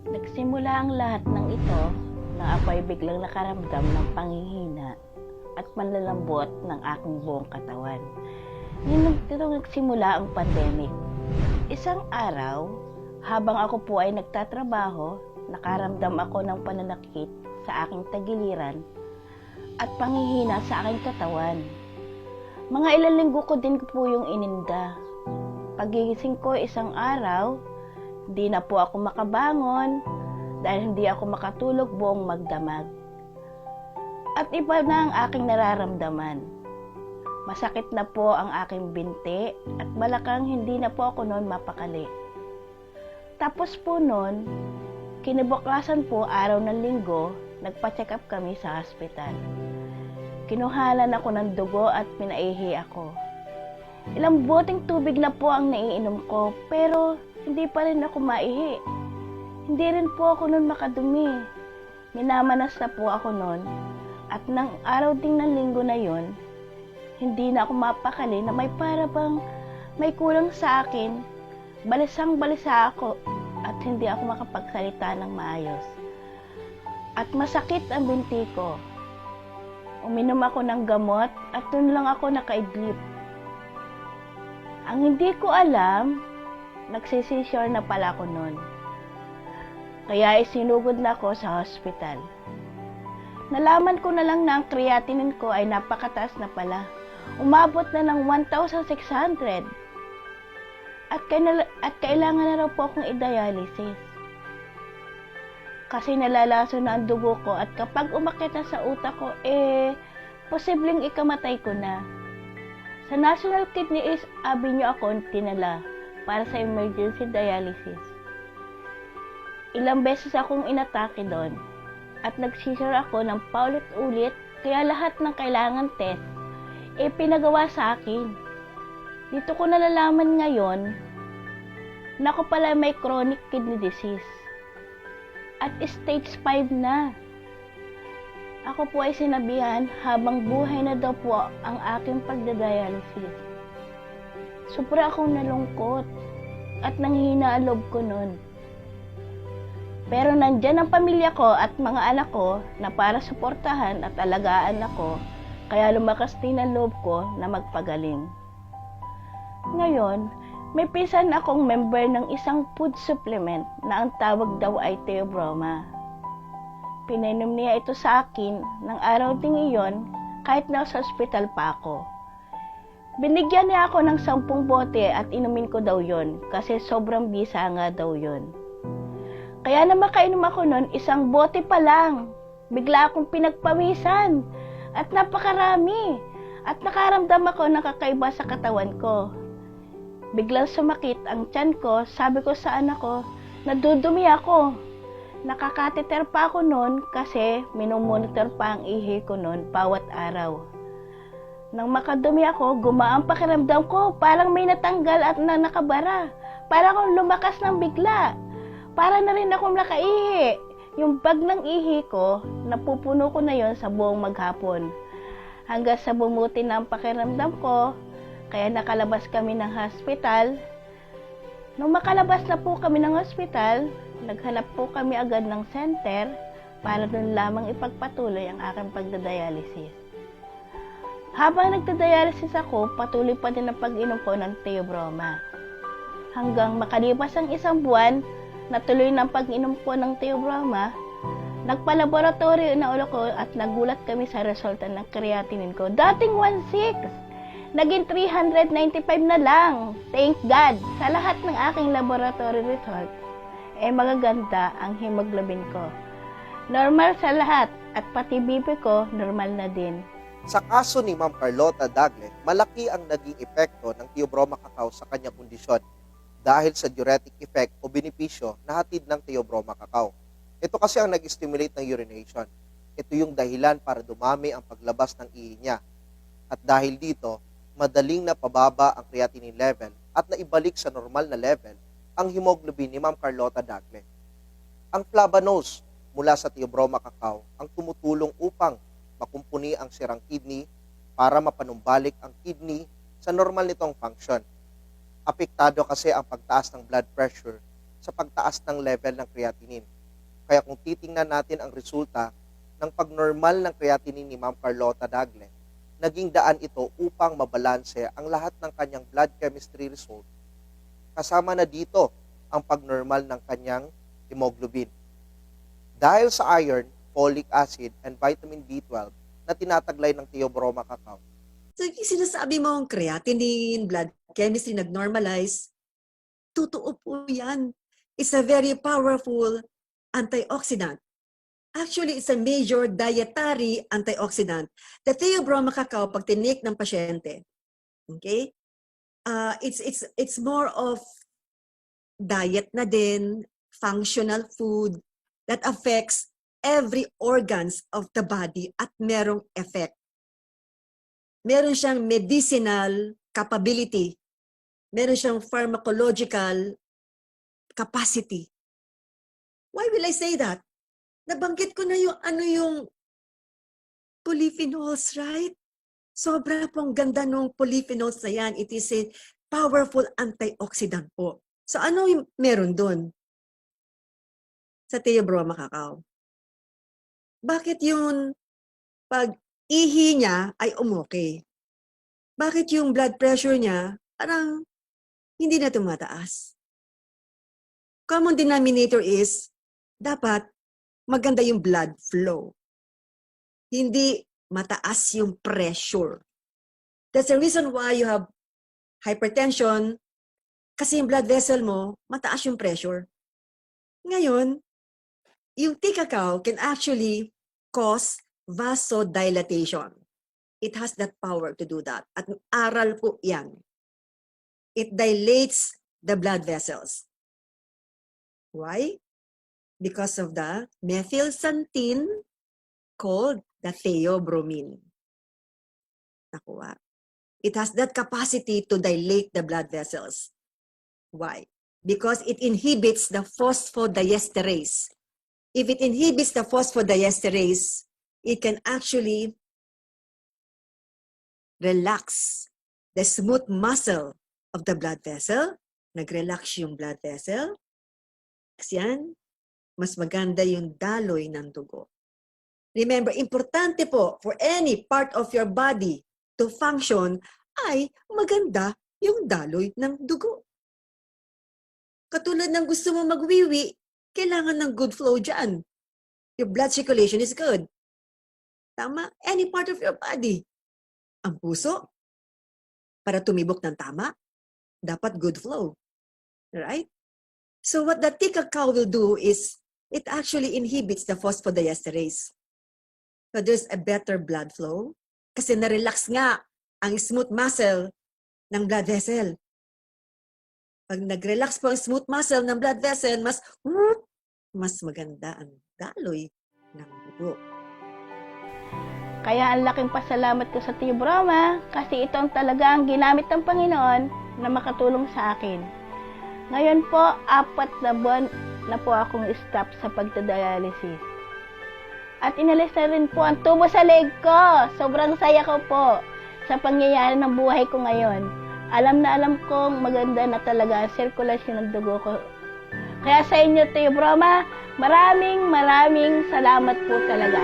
Nagsimula ang lahat ng ito nang ako'y biglang nakaramdam ng panghihina at panlalambot ng aking buong katawan. Nito nagsimula ang pandemic. Isang araw, habang ako po ay nagtatrabaho, nakaramdam ako ng pananakit sa aking tagiliran at panghihina sa aking katawan. Mga ilang linggo ko din po yung ininda. Pagigising ko isang araw, di na po ako makabangon dahil hindi ako makatulog buong magdamag. At iba na ang aking nararamdaman. Masakit na po ang aking binti at balakang hindi na po ako noon mapakali. Tapos po noon, kinabukasan po araw ng linggo, nagpa-check up kami sa hospital. Kinuhalan ako ng dugo at pinaihi ako. Ilang boteng tubig na po ang naiinom ko pero hindi pa rin ako maihi. Hindi rin po ako noon makadumi. Minamanas na po ako noon. At nang araw ding ng linggo na yon, hindi na ako mapakali na may para bang may kulang sa akin. Balisang-balisa ako at hindi ako makapagsalita ng maayos. At masakit ang binti ko. Uminom ako ng gamot at doon lang ako nakaidlip. Ang hindi ko alam, nagsisisure na pala ako noon. Kaya isinugod na ako sa hospital. Nalaman ko na lang na ang creatinine ko ay napakataas na pala. Umabot na ng 1,600. At kailangan na raw po akong i-dialysis. Kasi nalalaso na ang dugo ko at kapag umakyat na sa utak ko, posibleng ikamatay ko na. Sa National Kidney Avenue ako tinala para sa emergency dialysis. Ilang beses akong inatake doon at nagsisure ako ng paulit-ulit kaya lahat ng kailangan test pinagawa sa akin. Dito ko nalalaman ngayon na ako pala may chronic kidney disease at stage 5 na. Ako po ay sinabihan habang buhay na daw po ang aking pagdadialysis. Sobra akong nalungkot at nanghina ang loob ko noon. Pero nandyan ang pamilya ko at mga anak ko na para suportahan at alagaan ako, kaya lumakas din ang loob ko na magpagaling. Ngayon, may pinsan akong member ng isang food supplement na ang tawag daw ay Theobroma. Pinainom niya ito sa akin ng araw ding iyon kahit nasa ospital pa ako. Binigyan niya ako ng 10 bote at inumin ko daw yon kasi sobrang bisa nga daw yon. Kaya na makainom ako nun, 1 bote pa lang. Bigla akong pinagpawisan at napakarami. At nakaramdam ako ng kakaiba sa katawan ko. Biglang sumakit ang tiyan ko, sabi ko sa anak ko, nadudumi ako. Nakakateter pa ako nun kasi minomonitor pa ang ihi ko nun bawat araw. Nang makadumi ako, gumaan pakiramdam ko, parang may natanggal at nakabara. Parang akong lumakas ng bigla. Para na rin akong nakaihi. Yung bag ng ihi ko, napupuno ko na yon sa buong maghapon. Hanggang sa bumuti na ang pakiramdam ko, kaya nakalabas kami ng hospital. Nung makalabas na po kami ng hospital, naghanap po kami agad ng center para doon lamang ipagpatuloy ang aking pagdadialysis. Habang nagdadialysis ako, patuloy pa din ang pag-inom ko ng Theobroma. Hanggang makalipas ang 1 buwan, natuloy ng pag-inom ko ng Theobroma, nagpa-laboratory na ulo ko at nagulat kami sa resulta ng creatinine ko. Dating 1,600, naging 395 na lang. Thank God! Sa lahat ng aking laboratory result, magaganda ang hemoglobin ko. Normal sa lahat at pati BP ko, normal na din. Sa kaso ni Ma'am Carlota Dagle, malaki ang naging epekto ng Theobroma Cacao sa kanyang kondisyon dahil sa diuretic effect o benepisyo na hatid ng Theobroma Cacao. Ito kasi ang nag-stimulate ng urination. Ito yung dahilan para dumami ang paglabas ng ihi niya. At dahil dito, madaling napababa ang creatinine level at naibalik sa normal na level ang hemoglobin ni Ma'am Carlota Dagle. Ang flavanose mula sa Theobroma Cacao ang tumutulong upang makumpuni ang sirang kidney para mapanumbalik ang kidney sa normal nitong function. Apektado kasi ang pagtaas ng blood pressure sa pagtaas ng level ng creatinine. Kaya kung titingnan natin ang resulta ng pagnormal ng creatinine ni Ma'am Carlota Dagle, naging daan ito upang mabalanse ang lahat ng kanyang blood chemistry result. Kasama na dito ang pagnormal ng kanyang hemoglobin. Dahil sa iron, folic acid, and vitamin B12 na tinataglay ng Theobroma cacao. So, yung sinasabi mo ang creatinine, blood chemistry nag-normalize, totoo po yan. It's a very powerful antioxidant. Actually, it's a major dietary antioxidant. The Theobroma cacao, pag tinake ng pasyente, okay, it's more of diet na din, functional food that affects every organs of the body at merong effect. Meron siyang medicinal capability. Meron siyang pharmacological capacity. Why will I say that? Nabanggit ko na yung polyphenols, right? Sobra pong ganda ng polyphenols na yan. It is a powerful antioxidant po. So ano yung meron doon sa Theobroma cacao? Bakit yung pag-ihi niya ay umokay? Bakit yung blood pressure niya parang hindi na tumataas? Common denominator is dapat maganda yung blood flow. Hindi mataas yung pressure. That's the reason why you have hypertension, kasi yung blood vessel mo, mataas yung pressure. Ngayon, yung tea cacao can actually cause vasodilatation. It has that power to do that. At aral po yan. It dilates the blood vessels. Why? Because of the methylxanthine called the theobromine. Nakuha. It has that capacity to dilate the blood vessels. Why? Because it inhibits the phosphodiesterase. If it inhibits the phosphodiesterase, it can actually relax the smooth muscle of the blood vessel. Nag-relax yung blood vessel. Kasi yan, mas maganda yung daloy ng dugo. Remember, importante po for any part of your body to function ay maganda yung daloy ng dugo. Katulad ng gusto mo magwiwi, kailangan ng good flow dyan. Your blood circulation is good. Tama? Any part of your body. Ang puso, para tumibok ng tama, dapat good flow. Right? So what the tea cacao will do is, it actually inhibits the phosphodiesterase. So there's a better blood flow. Kasi na-relax nga ang smooth muscle ng blood vessel. Pag nag-relax po ang smooth muscle ng blood vessel, mas maganda ang daloy ng dugo. Kaya ang laking pasalamat ko sa Theobroma kasi ito ang talaga ang ginamit ng Panginoon na makatulong sa akin. Ngayon po, 4 na buwan na po akong stop sa pagdadialysis. At inalis na rin po ang tubo sa leg ko. Sobrang saya ko po sa pangyayari ng buhay ko ngayon. Alam na alam kong maganda na talaga ang sirkulasyon ng dugo ko. Kaya sa inyo, Theobroma, maraming salamat po talaga.